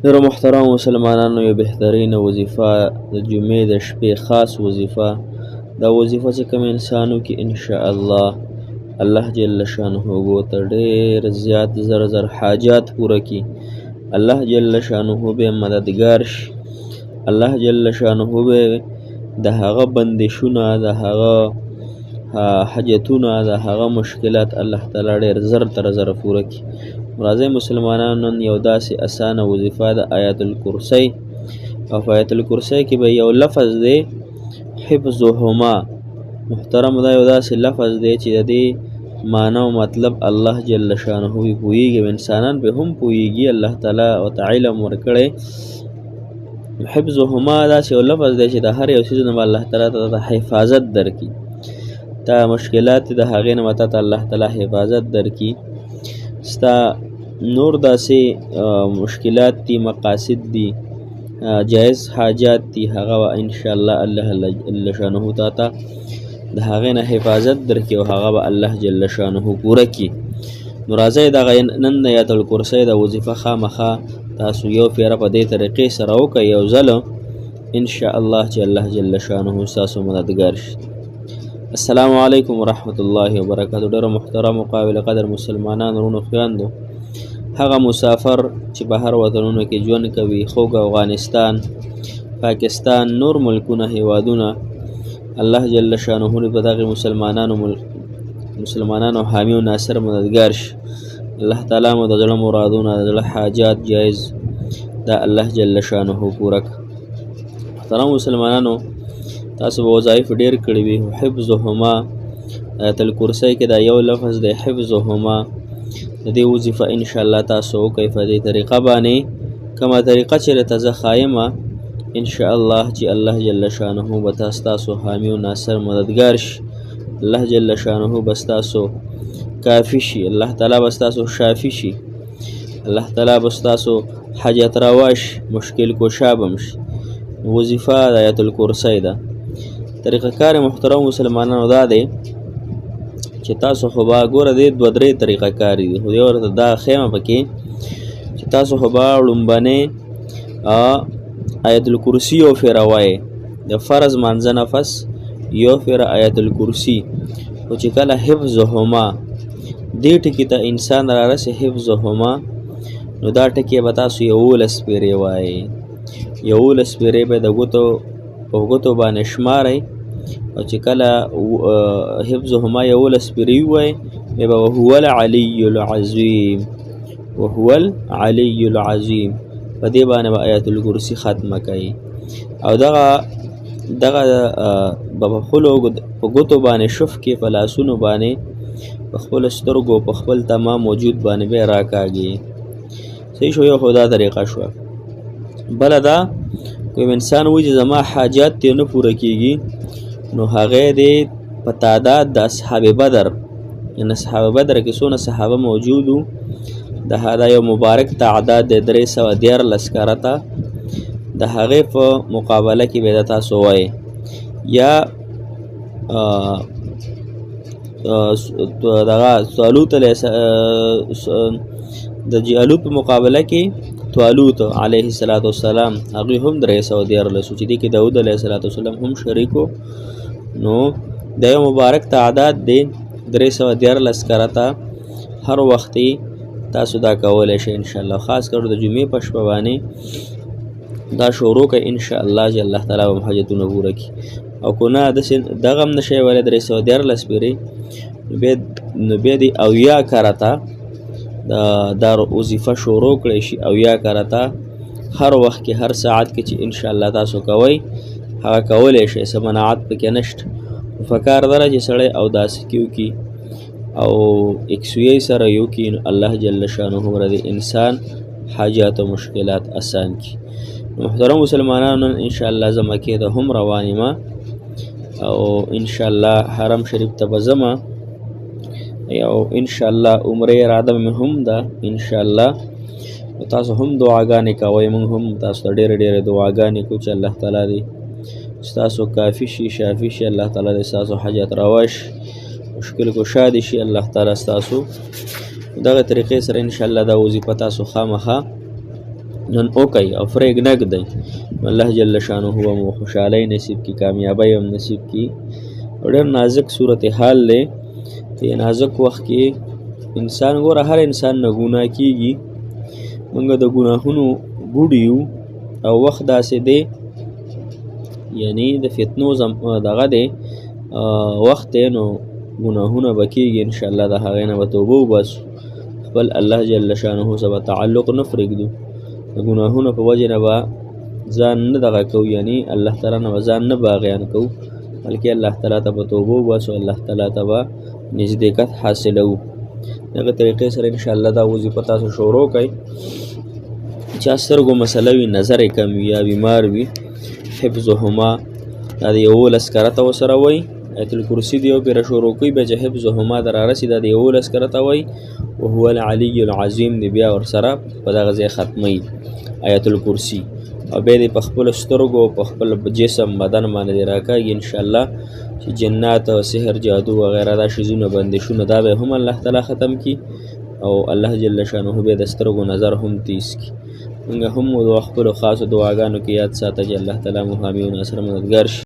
ډېرو محترم مسلمانانو، یو بهترینه وظیفه د جمعې د شپې خاص وظیفه، دا وظیفه چې کوم انسانو کې انشاءالله الله جل شانه ته ډېر زیات زر حاجات پوره کړي. الله جل شانه به مددګار شي. الله جل شانه به د هغه بندشونه، د هغه حاجتونه، د هغه مشکلات الله تعالی ډېر زر تر زر پوره کړي. راځئ مسلمانانو، نن یو داسې اسانه وظیفه د آیت الکرسی، او په آیت الکرسی کې به یو لفظ دی حفظهما. محترم، دا یو داسې لفظ دی چې د دې معنی او مطلب الله جل شانه پوهیږي، انسانان به هم پوهیږي. الله تعالی او علم ورکړی. حفظهما داسې یو لفظ دی چې د هر یو څیز نه الله تعالی ته حفاظت درکړي. تا مشکلات د هغې نه ته الله تعالی حفاظت درکړي. ستا نور داسې مشکلات دي، مقاصد دي، جایز حاجات دي، هغه ان شاء الله الله جل شانه ته د هغې نه حفاظت درکړي او هغه به الله جل شانه پوره کړي. نو راځئ دغه نن د آیت الکرسی د وظیفه خامخا تاسو یو پیره په دې طریقې سره وکړئ، یو ځله ان شاء الله چې الله جل شانه ستاسو مددګار شي. السلام علیکم ورحمت الله وبرکاتو. ډېرو محترم او قابل قدر مسلمانانو، ورونو، خویندو، هغه مسافر چې بهر وطنونو کې ژوند کوي، خوږ افغانستان، پاکستان، نور ملکونه، هیوادونه، الله جل شانه په دغه مسلمانانو حامی او ناصر مددګار شي. الله تعالی مو د زړه مرادونه، د زړه حاجات جایز دا الله جل شانه پوره کړه. محترم مسلمانانو، تاسو به وظایف ډېر کړي وي. حفظهما آیت الکرسی کې دا یو لفظ دی حفظهما. د دې وظیفه ان شاء الله تاسو وکړئ په دې طریقه باندې، کومه طریقه چې درته زه ښایمه ان شاء الله چې الله جل شانه به ستاسو حامی او ناصر مددګار شي. الله جل شانه به ستاسو کافي شي. الله تعالی به ستاسو شافي شي. الله تعالی به ستاسو حاجت روا شي، مشکل کشا به هم شي. وظیفه د آیت الکرسی ده. طریقه کار محترم مسلمانانو دا دی چې تاسو خو به ګوره دې دوه درې طریقه کاري دي، خو یو ورته دا ښیمه پکې چې تاسو خو به لومبنۍ آیت الکرسی یو فیره وایې، د فرض مانځه نفس یو فیره آیت الکرسی. خو چې کله حفظهما دې ټکي ته انسان را رسي حفظهما، نو دا ټکي به تاسو 11 پیرې وایې. 11 پیرې به د ګوتو باندې شمارئ، او چې کله حفظهما 11 پیرې ووایئ، بیا به وهو العلی العظیم، وهو العلی العظیم په دې باندې به آیت الکرسی ختمه کوي. او دغه به په خپلو په ګوتو باندې شف کې، په لاسونو باندې، په خپلو سترګو، په خپل تمام وجود باندې به راکاږي. صحیح شو؟ یو خو دا طریقه شوه. بله دا کوم انسان وایي چې زما حاجات ترې نه پوره کېږي، نو هغې دې په تعداد د اصحاب بدر، یعنې اصحاب بدر کې څونه صحابه موجود وو، د هغه یو مبارک تعداد د 313 کرته، د هغې په مقابله کې به د تاسو وایي. یا دغه طالوت د جالوت په مقابله کې طالوت علیه السلام هغوی هم 313 چې دې کې داود علیه السلام هم شریکو. نو د یو مبارک تعداد دی 313 کرته. هر وختي تاسو دا کولی شئ ان شاء الله. خاص کر د جمعې په شپه باندې دا شروع کړئ ان شاء الله چې الله تعالی به حاجتونه پوره کړي. او که نه دغه هم نشئ ویلی 313 پیرې، نو بیا دې 70 کرته دا وظیفه شروع کړئ شي. 70 کرته هر وخت کې، هر ساعت کې چې ان شاء الله تاسو کوئ، هغه کولی شئ، څه مناعت پکې نشته. پکار ده چې سړی اوداسه کې وکړي او یکسویۍ سره یو کې، الله جل شانه به د انسان حاجات او مشکلات اسان کړي. محترم مسلمانانو، ان شاء الله زه مکې ته هم روان یم، او ان شاء الله حرم شریف ته به ځم، او ان شاء الله عمرې اراده مې هم ده. ان شاء الله تاسو هم دعاګانې کوئ، موږ هم تاسو ته ډېرې ډېرې دعاګانې کوو چې الله تعالی دې ستاسو کافي شي، شافي شي. الله تعالی دې ستاسو حاجت روا شي، مشکل کشا دې شي. الله تعالی ستاسو دغه طریقې سره ان شاء الله دا وظیفه تاسو خامخا نن اوکئ او فریب نه ږدئ. الله جل شانه مو خوشحالۍ نصیب کی، کامیابۍ هم نصیب کی. ډېر نازک صورتحال دی. په نازک وخت کې انسان ګوره هر انسان نه ګناه کېږي. موږ د ګناهونو بوډ یو او وخت داسې دی یعنی د فتنو دغه دی وخت دی نو ګناهونه به کېږي انشاءالله. د هغې نه به توبه وباسو، خپل الله جل شانه سره تعلق نه پرېږدو. د ګناهونو په وجې نه به ځان نه دغه کوو یعنی الله تعالی نه به ځان نه باغیان کوو بلکې الله تعالی ته به توبه وباسو، الله تعالی ته به نزدېکت حاصلوو. دغه طریقې سره انشاءالله دا وظیفه تاسو شروع کړئ. چا سترګو مسله وي، نظر یې کم وي یا بیمار وي، حفظهما دا د 11 کرته ورسره وایي. آیت الکرسي د یو پېره شروع کوي، بیا چې حفظهما ته رارسي دا د 11 کرته وایي. وهو العلي العظیم دی بیا ورسره په دغه ځای ختموي آیت الکرسي. او بیا دې په خپلو سترګو په خپل جسم بدن باندې دې راکاږي انشاءالله چې جنات او سحر جادو وغیره دا شیزونه بندشونه دا به هم الله تعالی ختم کی او الله جل شانه به د سترګو نظر هم تیز کی. موږ هم د خپلو خاصو دعاګانو کې یاد ساته چې الله تعالی مو حامی او ناصر مددګار شي.